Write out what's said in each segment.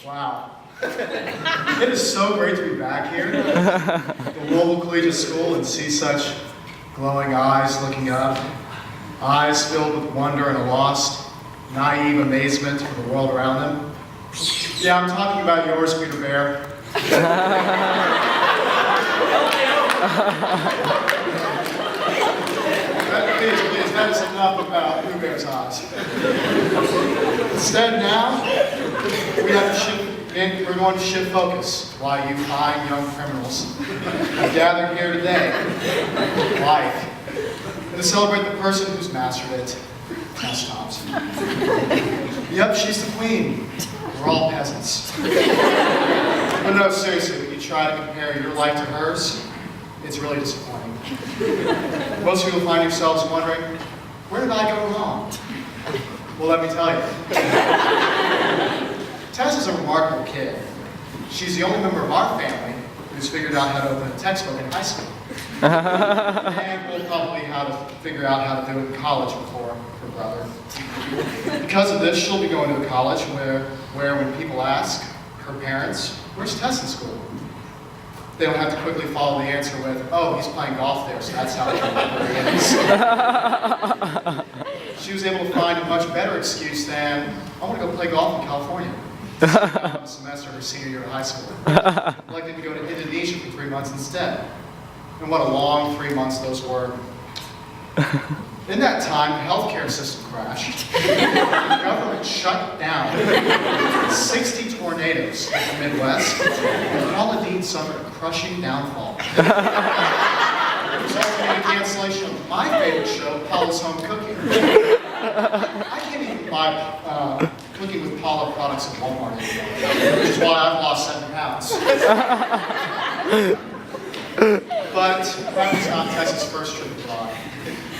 Wow. It is so great to be back here at the Louisville Collegiate School and see such glowing eyes looking up, eyes filled with wonder and a lost, naive amazement for the world around them. Yeah, I'm talking about yours, Peter Bear. Please, that is enough about Pooh Bear's eyes. Instead, now, we're going to shift focus. Why you fine young criminals have gathered here today, life, and to celebrate the person who's mastered it, Tess Thompson. Yep, she's the queen. We're all peasants. But no, seriously, when you try to compare your life to hers, it's really disappointing. Most of you will find yourselves wondering, where did I go wrong? Well, let me tell you. Tess is a remarkable kid. She's the only member of our family who's figured out how to open a textbook in high school. And will probably figure out how to do it in college before her brother. Because of this, she'll be going to a college where when people ask her parents, where's Tess in school? They don't have to quickly follow the answer with, oh, he's playing golf there, so that's how he is. She was able to find a much better excuse than, I want to go play golf in California. A semester her senior year of high school. Elected to go to Indonesia for 3 months instead. And what a long 3 months those were. In that time, the healthcare system crashed. The government shut down. 60 tornadoes in the Midwest. And Paula Dean suffered a crushing downfall. Resulting in a cancellation of my favorite show, Paula's Home Cooking. I can't even buy cooking with Paula products at Walmart anymore, which is why I've lost 7 pounds. But that was not Tess's first trip abroad.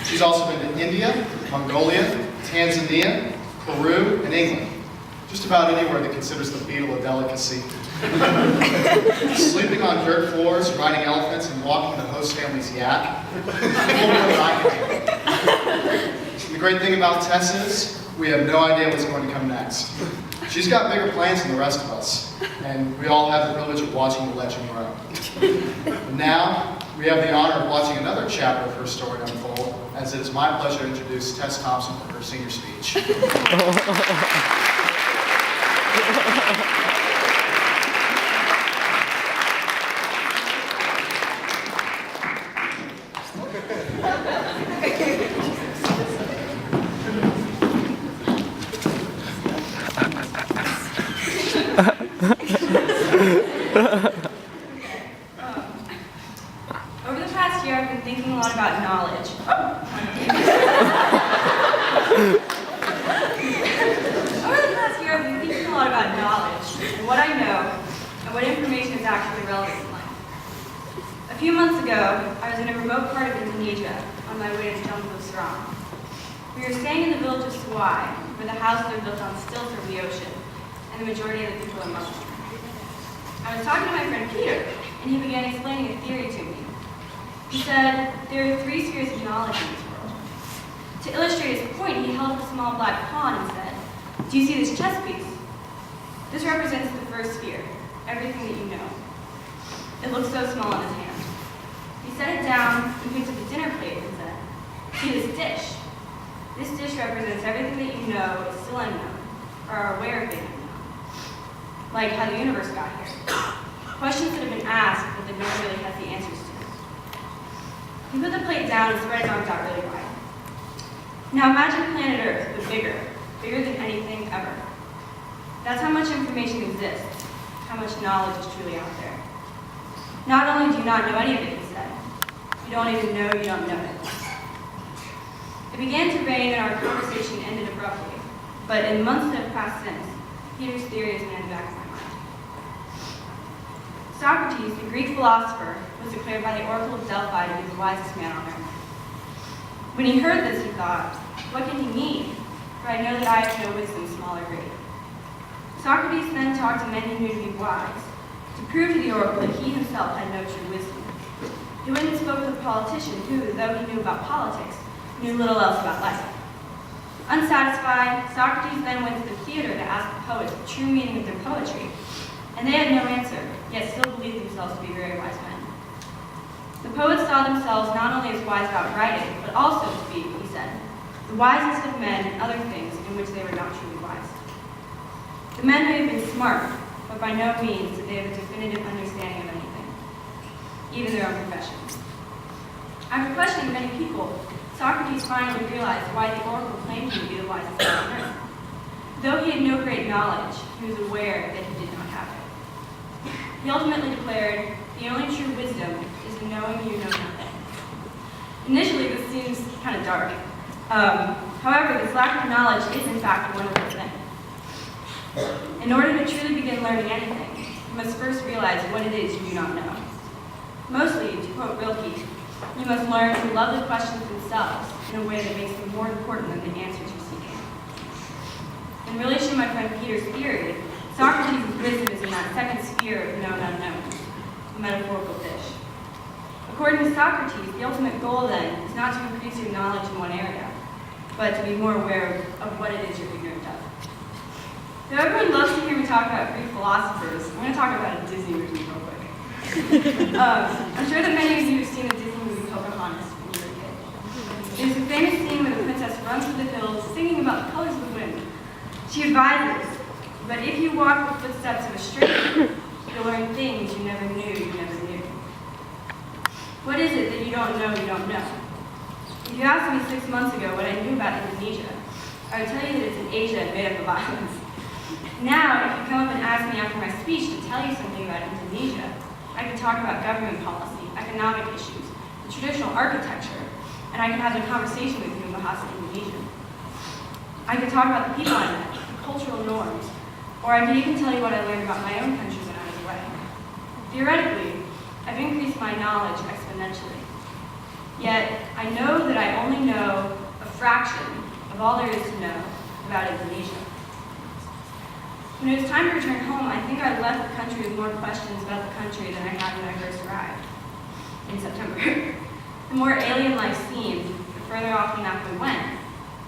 She's also been to India, Mongolia, Tanzania, Peru, and England. Just about anywhere that considers the beetle a delicacy. Sleeping on dirt floors, riding elephants, and walking the host family's yak. The great thing about Tess is, we have no idea what's going to come next. She's got bigger plans than the rest of us, and we all have the privilege of watching the legend grow. And now, we have the honor of watching another chapter of her story unfold, as it is my pleasure to introduce Tess Thompson for her senior speech. Over the past year, I've been thinking a lot about knowledge. And what I know, and what information is actually relevant in life. A few months ago, I was in a remote part of Indonesia on my way to Thompson. We were staying in the village of Sawai, where the houses are built on stilts over the ocean, and the majority of the people are Muslim. I was talking to my friend Peter, and he began explaining a theory to me. He said, there are 3 spheres of knowledge in this world. To illustrate his point, he held up a small black pawn and said, do you see this chess piece? This represents the first sphere, everything that you know. It looks so small in his hand. He set it down and picked up a dinner plate and said, see this dish? This dish represents everything that you know is still unknown, or are aware of being unknown. Like how the universe got here. Questions that have been asked, but that no one really has the answers to. He put the plate down and spread his arms out really wide. Now imagine planet Earth, but bigger than anything ever. That's how much information exists, how much knowledge is truly out there. Not only do you not know any of it, he said, you don't even know you don't know it. It began to rain and our conversation ended abruptly, but in months that have passed since, Peter's theory has been in the back of my mind. Socrates, the Greek philosopher, was declared by the Oracle of Delphi to be the wisest man on earth. When he heard this, he thought, what can he mean? For I know that I have no wisdom, small or great. Socrates then talked to men he knew to be wise, to prove to the oracle that he himself had no true wisdom. He went and spoke with politician who, though he knew about politics, knew little else about life. Unsatisfied, Socrates then went to the theater to ask the poets the true meaning of their poetry, and they had no answer, yet still believed themselves to be very wise men. The poets saw themselves not only as wise about writing, but also to be, he said, the wisest of men in other things in which they were not truly wise. The men may have been smart, but by no means did they have a definitive understanding of anything, even their own profession. After questioning many people, Socrates finally realized why the oracle claimed him to be the wisest man on earth. Though he had no great knowledge, he was aware that he did not have it. He ultimately declared, "The only true wisdom is the knowing you know nothing." Initially, this seems kind of dark. However, this lack of knowledge is in fact a wonderful thing. In order to truly begin learning anything, you must first realize what it is you do not know. Mostly, to quote Rilke, you must learn to love the questions themselves in a way that makes them more important than the answers you're seeking. In relation to my friend Peter's theory, Socrates' wisdom is in that second sphere of known unknowns, a metaphorical dish. According to Socrates, the ultimate goal then is not to increase your knowledge in one area, but to be more aware of what it is you're ignorant of. Though everyone loves to hear me talk about Greek philosophers, I'm going to talk about a Disney movie real quick. I'm sure that many of you have seen the Disney movie Pocahontas when you were a kid. There's a famous scene where the princess runs through the hills singing about the colors of the wind. She advises, but if you walk the footsteps of a stranger, you'll learn things you never knew you never knew. What is it that you don't know you don't know? If you asked me 6 months ago what I knew about Indonesia, I would tell you that it's an Asia made up of islands. Now, if you come up and ask me after my speech to tell you something about Indonesia, I can talk about government policy, economic issues, the traditional architecture, and I can have a conversation with you in Bahasa Indonesia. I can talk about the people I met, the cultural norms, or I can even tell you what I learned about my own country when I was away. Theoretically, I've increased my knowledge exponentially. Yet, I know that I only know a fraction of all there is to know about Indonesia. When it was time to return home, I think I left the country with more questions about the country than I had when I first arrived in September. The more alien life seemed, the further off the map we went,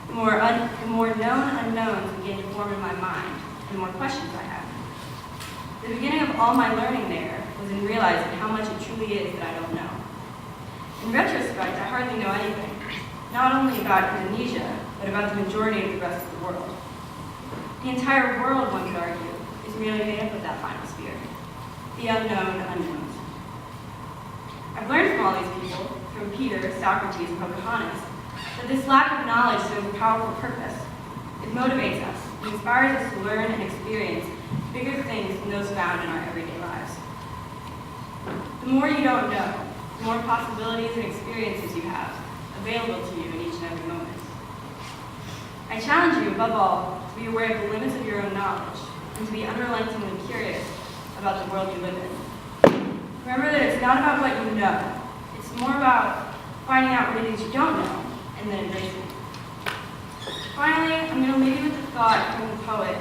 the more known unknowns began to form in my mind, and the more questions I had. The beginning of all my learning there was in realizing how much it truly is that I don't know. In retrospect, I hardly know anything, not only about Indonesia, but about the majority of the rest of the world. The entire world, one could argue, is merely made up of that final sphere, the unknown unknowns. I've learned from all these people, from Peter, Socrates, and Pocahontas, that this lack of knowledge serves a powerful purpose. It motivates us, it inspires us to learn and experience bigger things than those found in our everyday lives. The more you don't know, the more possibilities and experiences you have available to you in each and every moment. I challenge you, above all, to be aware of the limits of your own knowledge and to be unrelentingly curious about the world you live in. Remember that it's not about what you know. It's more about finding out what it is you don't know and then embracing it. Finally, I'm going to leave you with a thought from the poet,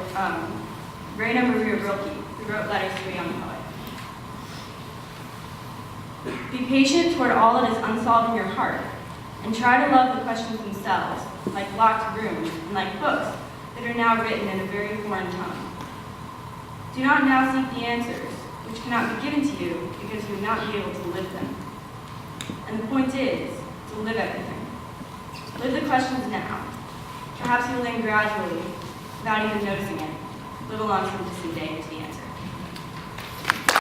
Rainer Maria Rilke, who wrote Letters to a Young Poet. Be patient toward all that is unsolved in your heart, and try to love the questions themselves, like locked rooms and like books that are now written in a very foreign tongue. Do not now seek the answers, which cannot be given to you because you will not be able to live them. And the point is to live everything. Live the questions now. Perhaps you'll then gradually, without even noticing it, live along some distant day into the answer.